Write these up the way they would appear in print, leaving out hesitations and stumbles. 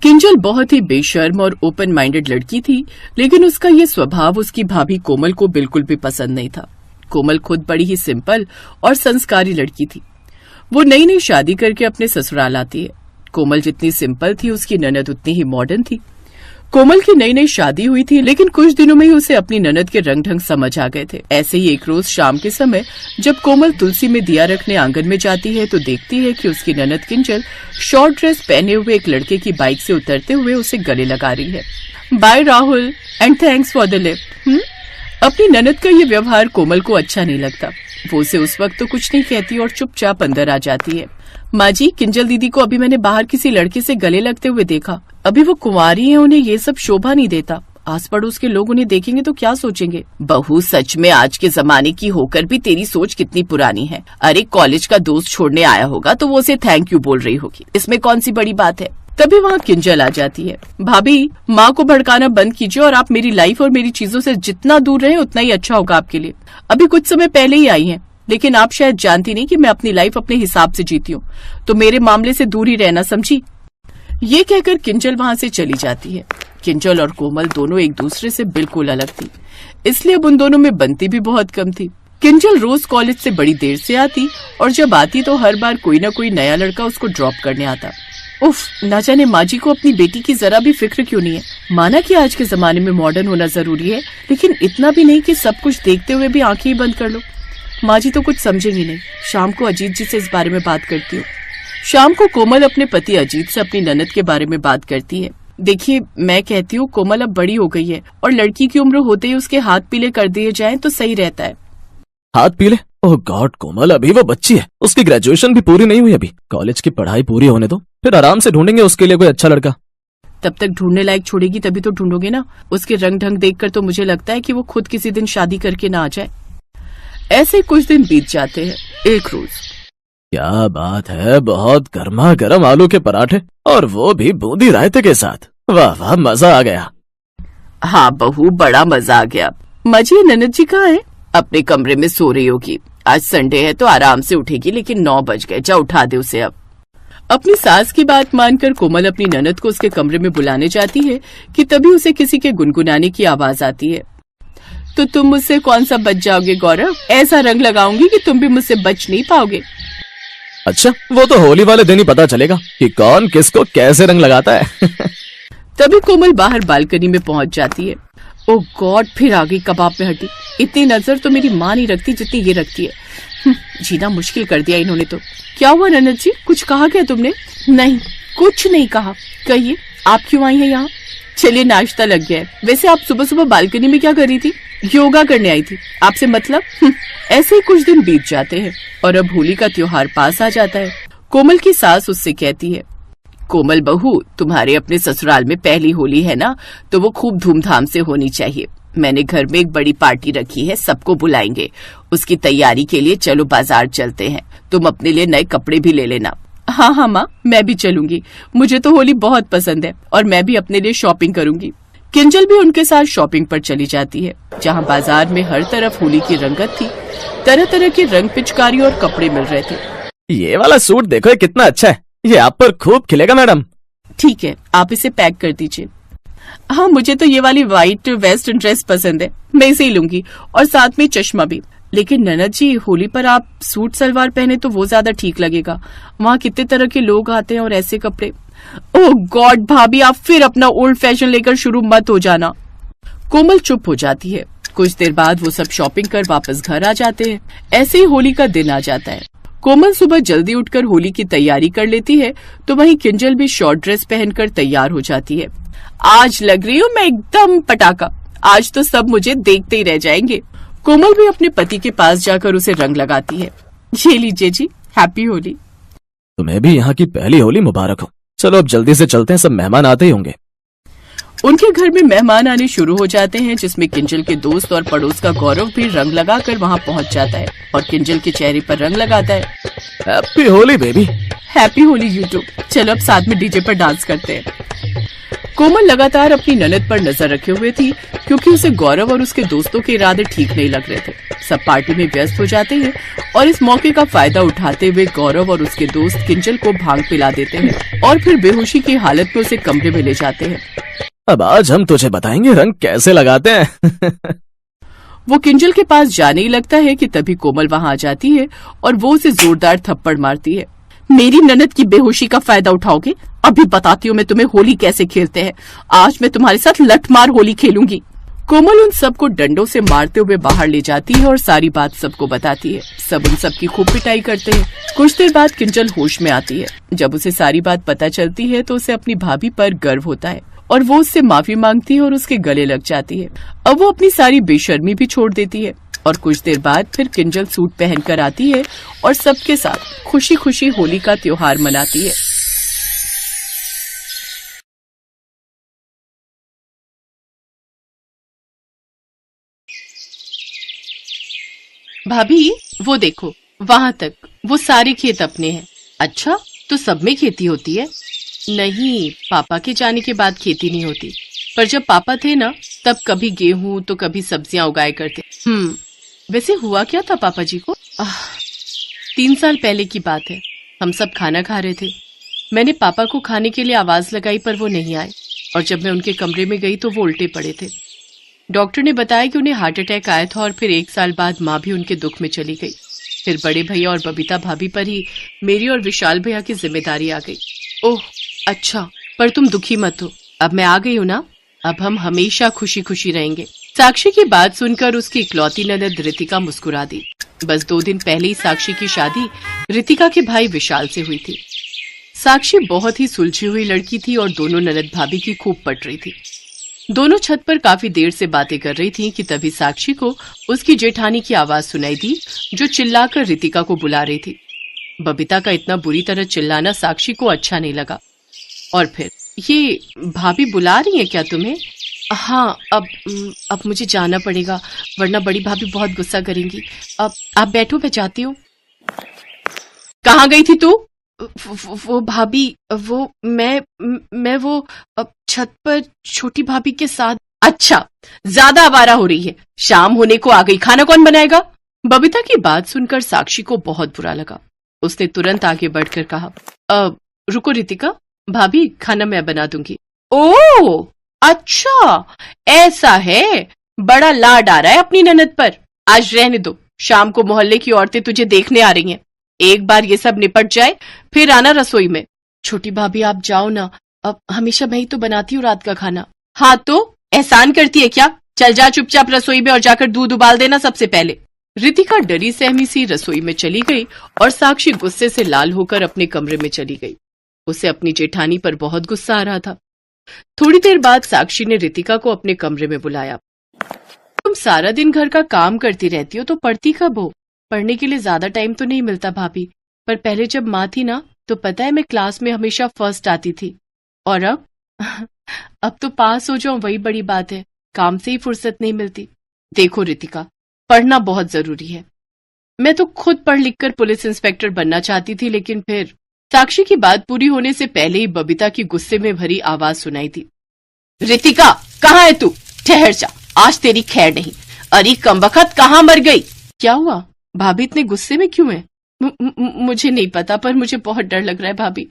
किंजल बहुत ही बेशर्म और ओपन माइंडेड लड़की थी, लेकिन उसका ये स्वभाव उसकी भाभी कोमल को बिल्कुल भी पसंद नहीं था। कोमल खुद बड़ी ही सिंपल और संस्कारी लड़की थी। वो नई नई शादी करके अपने ससुराल आती है। कोमल जितनी सिंपल थी, उसकी ननद उतनी ही मॉडर्न थी। कोमल की नई नई शादी हुई थी, लेकिन कुछ दिनों में ही उसे अपनी ननद के रंग ढंग समझ आ गए थे। ऐसे ही एक रोज शाम के समय जब कोमल तुलसी में दिया रखने आंगन में जाती है तो देखती है कि उसकी ननद किंजल शॉर्ट ड्रेस पहने हुए एक लड़के की बाइक से उतरते हुए उसे गले लगा रही है। Bye Rahul and thanks for the lift. अपनी ननद का ये व्यवहार कोमल को अच्छा नहीं लगता। वो उसे उस वक्त तो कुछ नहीं कहती और चुपचाप अंदर आ जाती है। माँ जी, किंजल दीदी को अभी मैंने बाहर किसी लड़के से गले लगते हुए देखा। अभी वो कुंवारी है, उन्हें ये सब शोभा नहीं देता। आस पड़ोस के लोग उन्हें देखेंगे तो क्या सोचेंगे। बहू, सच में आज के जमाने की होकर भी तेरी सोच कितनी पुरानी है। अरे कॉलेज का दोस्त छोड़ने आया होगा तो वो उसे थैंक यू बोल रही होगी, इसमें कौन सी बड़ी बात है। तभी वहाँ किंजल आ जाती है। भाभी, माँ को भड़काना बंद कीजिए और आप मेरी लाइफ और मेरी चीजों से जितना दूर रहें उतना ही अच्छा होगा आपके लिए। अभी कुछ समय पहले ही आई हैं, लेकिन आप शायद जानती नहीं कि मैं अपनी लाइफ अपने हिसाब से जीती हूँ, तो मेरे मामले से दूर ही रहना, समझी। ये कहकर किंजल वहाँ से चली जाती है। किंजल और कोमल दोनों एक दूसरे से बिल्कुल अलग थी, इसलिए अब उन दोनों में बनती भी बहुत कम थी। किंजल रोज कॉलेज से बड़ी देर से आती और जब आती तो हर बार कोई न कोई नया लड़का उसको ड्रॉप करने आता। उफ, ना जाने माँ जी को अपनी बेटी की जरा भी फिक्र क्यों नहीं है। माना कि आज के जमाने में मॉडर्न होना जरूरी है, लेकिन इतना भी नहीं कि सब कुछ देखते हुए भी आंखें ही बंद कर लो। माँ जी तो कुछ समझेंगी नहीं। शाम को अजीत जी से इस बारे में बात करती हूँ। शाम को कोमल अपने पति अजीत से अपनी ननद के बारे में बात करती है। देखिए, मैं कहती हूँ कोमल अब बड़ी हो गई है और लड़की की उम्र होते ही उसके हाथ पीले कर दिए जाएं तो सही रहता है। हाथ पीले? ओह गॉड कोमल, अभी वो बच्ची है, उसकी ग्रेजुएशन भी पूरी नहीं हुई। अभी कॉलेज की पढ़ाई पूरी होने दो, फिर आराम से ढूंढेंगे उसके लिए कोई अच्छा लड़का। तब तक ढूंढने लायक छोड़ेगी तभी तो ढूंढोगे ना। उसके रंग ढंग देखकर तो मुझे लगता है कि वो खुद किसी दिन शादी करके ना आ जाए। ऐसे कुछ दिन बीत जाते हैं। एक रोज, क्या बात है, बहुत गर्मा गर्म आलू के पराठे और वो भी बूंदी रायते के साथ। वाह वाह, मजा आ गया। हाँ बहू, बड़ा मजा आ गया। मजी, ननद जी कहाँ है? अपने कमरे में सो रही होगी। आज संडे है तो आराम से उठेगी, लेकिन 9 बज गए। जा उठा दे उसे अब। अपनी सास की बात मानकर कोमल अपनी ननद को उसके कमरे में बुलाने जाती है कि तभी उसे किसी के गुनगुनाने की आवाज आती है। तो तुम मुझसे कौन सा बच जाओगे गौरव? ऐसा रंग लगाऊंगी कि तुम भी मुझसे बच नहीं पाओगे। अच्छा, वो तो होली वाले दिन ही पता चलेगा कि कौन किसको कैसे रंग लगाता है। तभी कोमल बाहर बालकनी में पहुंच जाती है। ओ गॉड, फिर आ गई कबाब में हड्डी। इतनी नजर तो मेरी माँ नहीं रखती जितनी ये रखती है। जीना मुश्किल कर दिया इन्होंने तो। क्या हुआ ननद जी, कुछ कहा क्या तुमने? नहीं, कुछ नहीं कहा। कहिए, आप क्यों आई हैं यहाँ? चलिए, नाश्ता लग गया है। वैसे आप सुबह सुबह बालकनी में क्या कर रही थी? योगा करने आई थी। आपसे मतलब? ऐसे ही कुछ दिन बीत जाते हैं और अब होली का त्योहार पास आ जाता है। कोमल की सास उससे कहती है, कोमल बहू, तुम्हारे अपने ससुराल में पहली होली है ना, तो वो खूब धूमधाम से होनी चाहिए। मैंने घर में एक बड़ी पार्टी रखी है, सबको बुलाएंगे। उसकी तैयारी के लिए चलो बाजार चलते हैं। तुम अपने लिए नए कपड़े भी ले लेना। हाँ हाँ माँ, मैं भी चलूंगी। मुझे तो होली बहुत पसंद है और मैं भी अपने लिए शॉपिंग करूंगी। किंजल भी उनके साथ शॉपिंग पर चली जाती है, जहाँ बाजार में हर तरफ होली की रंगत थी। तरह तरह के रंग, पिचकारी और कपड़े मिल रहे थे। ये वाला सूट देखो, ये कितना अच्छा है। ये आप पर खूब खिलेगा मैडम। ठीक है, आप इसे पैक कर दीजिए। हाँ, मुझे तो ये वाली व्हाइट वेस्टर्न ड्रेस पसंद है, मैं इसे ही लूंगी और साथ में चश्मा भी। लेकिन ननद जी, होली पर आप सूट सलवार पहने तो वो ज्यादा ठीक लगेगा। वहाँ कितने तरह के लोग आते हैं और ऐसे कपड़े। ओह गॉड भाभी, आप फिर अपना ओल्ड फैशन लेकर शुरू मत हो जाना। कोमल चुप हो जाती है। कुछ देर बाद वो सब शॉपिंग कर वापस घर आ जाते हैं। ऐसे ही होली का दिन आ जाता है। कोमल सुबह जल्दी उठकर होली की तैयारी कर लेती है, तो वहीं किंजल भी शॉर्ट ड्रेस पहनकर तैयार हो जाती है। आज लग रही हूँ मैं एकदम पटाखा। आज तो सब मुझे देखते ही रह जाएंगे। कोमल भी अपने पति के पास जाकर उसे रंग लगाती है। ये लीजिए जी, हैप्पी होली। तुम्हें भी यहाँ की पहली होली मुबारक हो। चलो अब जल्दी से चलते हैं, सब मेहमान आते ही होंगे। उनके घर में मेहमान आने शुरू हो जाते हैं, जिसमें किंजल के दोस्त और पड़ोस का गौरव भी रंग लगाकर वहाँ पहुँच जाता है और किंजल के चेहरे पर रंग लगाता है। Happy Holi baby. Happy Holi YouTube. चलो अब साथ में डीजे पर डांस करते हैं। कोमल लगातार अपनी ननद पर नजर रखे हुए थी क्योंकि उसे गौरव और उसके दोस्तों के इरादे ठीक नहीं लग रहे थे। सब पार्टी में व्यस्त हो जाते हैं और इस मौके का फायदा उठाते हुए गौरव और उसके दोस्त किंजल को भांग पिला देते हैं और फिर बेहोशी की हालत में उसे कमरे में ले जाते हैं। अब आज हम तुझे बताएंगे रंग कैसे लगाते हैं। वो किंजल के पास जाने ही लगता है कि तभी कोमल वहाँ आ जाती है और वो उसे जोरदार थप्पड़ मारती है। मेरी ननद की बेहोशी का फायदा उठाओगे? अभी बताती हूँ मैं तुम्हें होली कैसे खेलते हैं। आज मैं तुम्हारे साथ लठमार होली खेलूंगी। कोमल उन सबको डंडों से मारते हुए बाहर ले जाती है और सारी बात सबको बताती है। सब उन सबकी खूब पिटाई करते हैं। कुछ देर बाद किंजल होश में आती है। जब उसे सारी बात पता चलती है तो उसे अपनी भाभी पर गर्व होता है और वो उससे माफी मांगती है और उसके गले लग जाती है। अब वो अपनी सारी बेशर्मी भी छोड़ देती है और कुछ देर बाद फिर किंजल सूट पहनकर आती है और सबके साथ खुशी खुशी होली का त्योहार मनाती है। भाभी वो देखो, वहाँ तक वो सारे खेत अपने हैं। अच्छा, तो सब में खेती होती है? नहीं, पापा के जाने के बाद खेती नहीं होती, पर जब पापा थे ना तब कभी गेहूं तो कभी सब्जियां उगाए करते। वैसे हुआ क्या था पापा जी को? 3 साल पहले की बात है। हम सब खाना खा रहे थे। मैंने पापा को खाने के लिए आवाज लगाई पर वो नहीं आए और जब मैं उनके कमरे में गई तो वो उल्टे पड़े थे। डॉक्टर ने बताया कि उन्हें हार्ट अटैक आया था और फिर 1 साल बाद माँ भी उनके दुख में चली गई। फिर बड़े भैया और बबीता भाभी पर ही मेरी और विशाल भैया की जिम्मेदारी आ गई। ओह अच्छा, पर तुम दुखी मत हो, अब मैं आ गई हूँ ना, अब हम हमेशा खुशी खुशी रहेंगे। साक्षी की बात सुनकर उसकी इकलौती ननद रितिका मुस्कुरा दी। बस 2 दिन पहले ही साक्षी की शादी रितिका के भाई विशाल से हुई थी। साक्षी बहुत ही सुलझी हुई लड़की थी और दोनों ननद भाभी की खूब पट रही थी। दोनों छत पर काफी देर से बातें कर रही थीं कि तभी साक्षी को उसकी जेठानी की आवाज सुनाई दी जो चिल्लाकर रितिका को बुला रही थी। बबीता का इतना बुरी तरह चिल्लाना साक्षी को अच्छा नहीं लगा और फिर ये भाभी बुला रही हैं क्या तुम्हें? हाँ, अब मुझे जाना पड़ेगा वरना बड़ी भाभी बहुत गुस्सा करेंगी। अब आप बैठो, मैं जाती हूँ। कहाँ गई थी तू? वो भाभी, वो मैं वो छत पर छोटी भाभी के साथ। अच्छा, ज्यादा आवारा हो रही है, शाम होने को आ गई, खाना कौन बनाएगा? बबीता की बात सुनकर साक्षी को बहुत बुरा लगा। उसने तुरंत आगे बढ़कर कहा, रुको रितिका, भाभी खाना मैं बना दूंगी। ओह अच्छा, ऐसा है, बड़ा लाड आ रहा है अपनी ननद पर। आज रहने दो, शाम को मोहल्ले की औरतें तुझे देखने आ रही हैं। एक बार ये सब निपट जाए फिर आना रसोई में। छोटी भाभी आप जाओ ना, अब हमेशा मैं ही तो बनाती हूँ रात का खाना। हाँ तो एहसान करती है क्या? चल जा चुपचाप रसोई में और जाकर दूध उबाल देना सबसे पहले। रितिका डरी सहमी सी रसोई में चली गई और साक्षी गुस्से से लाल होकर अपने कमरे में चली गई। उसे अपनी जेठानी पर बहुत गुस्सा आ रहा था। थोड़ी देर बाद साक्षी ने रितिका को अपने कमरे में बुलाया। तुम सारा दिन घर का काम करती रहती हो तो पढ़ती कब हो? पढ़ने के लिए ज्यादा टाइम तो नहीं मिलता भाभी, पर पहले जब माँ थी ना तो पता है मैं क्लास में हमेशा फर्स्ट आती थी और अब तो पास हो जाऊं वही बड़ी बात है, काम से ही फुर्सत नहीं मिलती। देखो रितिका, पढ़ना बहुत जरूरी है। मैं तो खुद पढ़ लिख कर पुलिस इंस्पेक्टर बनना चाहती थी, लेकिन फिर। साक्षी की बात पूरी होने से पहले ही बबीता की गुस्से में भरी आवाज सुनाई दी। रितिका, कहाँ है तू? ठहर जा, आज तेरी खैर नहीं। अरे कमबख्त, कहाँ मर गई? क्या हुआ भाभी, इतने गुस्से में क्यों है? मुझे नहीं पता, पर मुझे बहुत डर लग रहा है भाभी,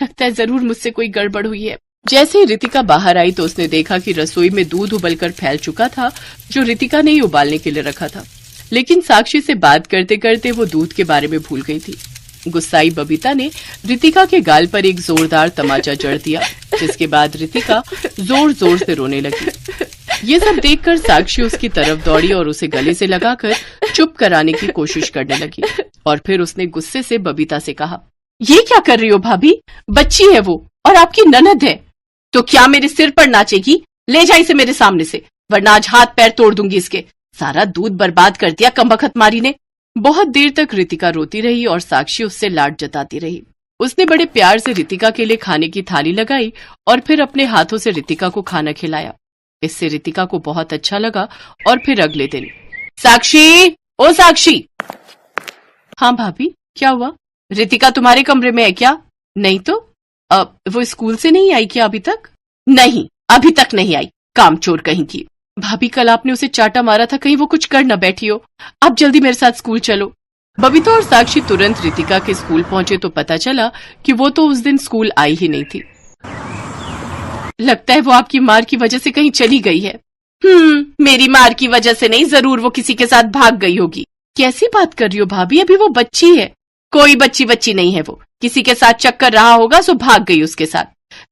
लगता है जरूर मुझसे कोई गड़बड़ हुई है। जैसे ही रितिका बाहर आई तो उसने देखा कि रसोई में दूध उबलकर फैल चुका था जो रितिका ने ही उबालने के लिए रखा था, लेकिन साक्षी से बात करते करते वो दूध के बारे में भूल गई थी। गुस्साई बबीता ने रितिका के गाल पर एक जोरदार तमाचा जड़ दिया, जिसके बाद रितिका जोर जोर से रोने लगी। ये सब देखकर साक्षी उसकी तरफ दौड़ी और उसे गले से लगाकर चुप कराने की कोशिश करने लगी और फिर उसने गुस्से से बबीता से कहा, ये क्या कर रही हो भाभी? बच्ची है वो और आपकी ननद है, तो क्या मेरे सिर पर नाचेगी? ले जा इसे मेरे सामने से, वरना आज हाथ पैर तोड़ दूंगी इसके। सारा दूध बर्बाद कर दिया कमबख्त मारी ने। बहुत देर तक रितिका रोती रही और साक्षी उससे लाड जताती रही। उसने बड़े प्यार से रितिका के लिए खाने की थाली लगाई और फिर अपने हाथों से रितिका को खाना खिलाया। इससे रितिका को बहुत अच्छा लगा और फिर अगले दिन, साक्षी, ओ साक्षी। हाँ भाभी, क्या हुआ? रितिका तुम्हारे कमरे में है क्या? नहीं तो, वो स्कूल से नहीं आई क्या अभी तक? नहीं, अभी तक नहीं आई, कामचोर कहीं की। भाभी कल आपने उसे चाटा मारा था, कहीं वो कुछ कर न बैठी हो। आप जल्दी मेरे साथ स्कूल चलो। बबीता और साक्षी तुरंत रितिका के स्कूल पहुंचे तो पता चला कि वो तो उस दिन स्कूल आई ही नहीं थी। लगता है वो आपकी मार की वजह से कहीं चली गई है। मेरी मार की वजह से नहीं, जरूर वो किसी के साथ भाग गई होगी। कैसी बात कर रही हो भाभी, अभी वो बच्ची है। कोई बच्ची बच्ची नहीं है, वो किसी के साथ चक्कर रहा होगा सो भाग गई उसके साथ।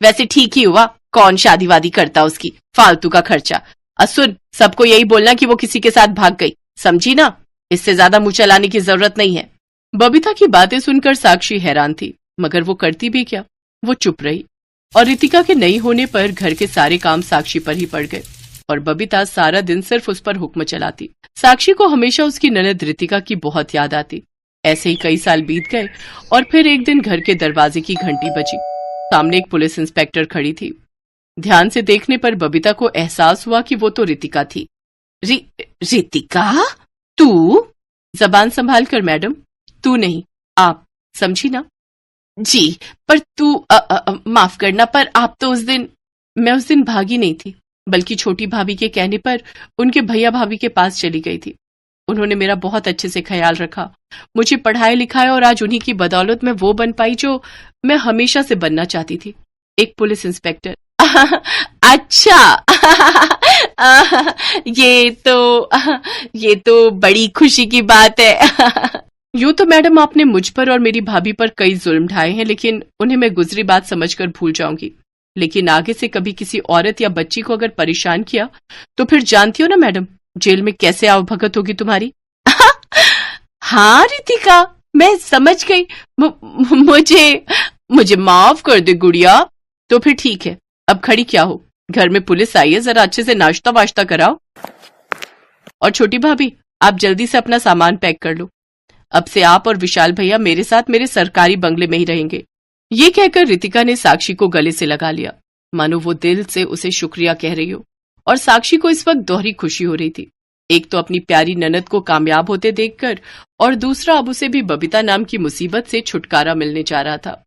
वैसे ठीक ही हुआ, कौन शादी वादी करता उसकी, फालतू का खर्चा। सुन, सबको यही बोलना कि वो किसी के साथ भाग गई, समझी ना? इससे ज्यादा मुंह चलाने की जरूरत नहीं है। बबीता की बातें सुनकर साक्षी हैरान थी, मगर वो करती भी क्या। वो चुप रही और रितिका के नहीं होने पर घर के सारे काम साक्षी पर ही पड़ गए और बबीता सारा दिन सिर्फ उस पर हुक्म चलाती। साक्षी को हमेशा उसकी ननद रितिका की बहुत याद आती। ऐसे ही कई साल बीत गए और फिर एक दिन घर के दरवाजे की घंटी बजी। सामने एक पुलिस इंस्पेक्टर खड़ी थी। ध्यान से देखने पर बबीता को एहसास हुआ कि वो तो रितिका थी। रितिका, तू? जबान संभाल कर मैडम, तू नहीं आप, समझी ना? जी, पर तू माफ करना, पर आप तो उस दिन। मैं उस दिन भागी नहीं थी, बल्कि छोटी भाभी के कहने पर उनके भैया भाभी के पास चली गई थी। उन्होंने मेरा बहुत अच्छे से ख्याल रखा, मुझे पढ़ाया लिखाया और आज उन्हीं की बदौलत मैं वो बन पाई जो मैं हमेशा से बनना चाहती थी, एक पुलिस इंस्पेक्टर। अच्छा। ये तो बड़ी खुशी की बात है। यूं तो मैडम आपने मुझ पर और मेरी भाभी पर कई जुल्म ढाए हैं, लेकिन उन्हें मैं गुजरी बात समझकर भूल जाऊंगी। लेकिन आगे से कभी किसी औरत या बच्ची को अगर परेशान किया तो फिर जानती हो ना मैडम, जेल में कैसे आवभगत होगी तुम्हारी। हाँ रितिका, मैं समझ गई। मुझे माफ कर दे गुड़िया। तो फिर ठीक है, अब खड़ी क्या हो, घर में पुलिस आई है, जरा अच्छे से नाश्ता वाश्ता कराओ। और छोटी भाभी, आप जल्दी से अपना सामान पैक कर लो। अब से आप और विशाल भैया मेरे साथ मेरे सरकारी बंगले में ही रहेंगे। ये कहकर रितिका ने साक्षी को गले से लगा लिया, मानो वो दिल से उसे शुक्रिया कह रही हो। और साक्षी को इस वक्त दोहरी खुशी हो रही थी, एक तो अपनी प्यारी ननद को कामयाब होते देखकर, और दूसरा अब उसे भी बबीता नाम की मुसीबत से छुटकारा मिलने जा रहा था।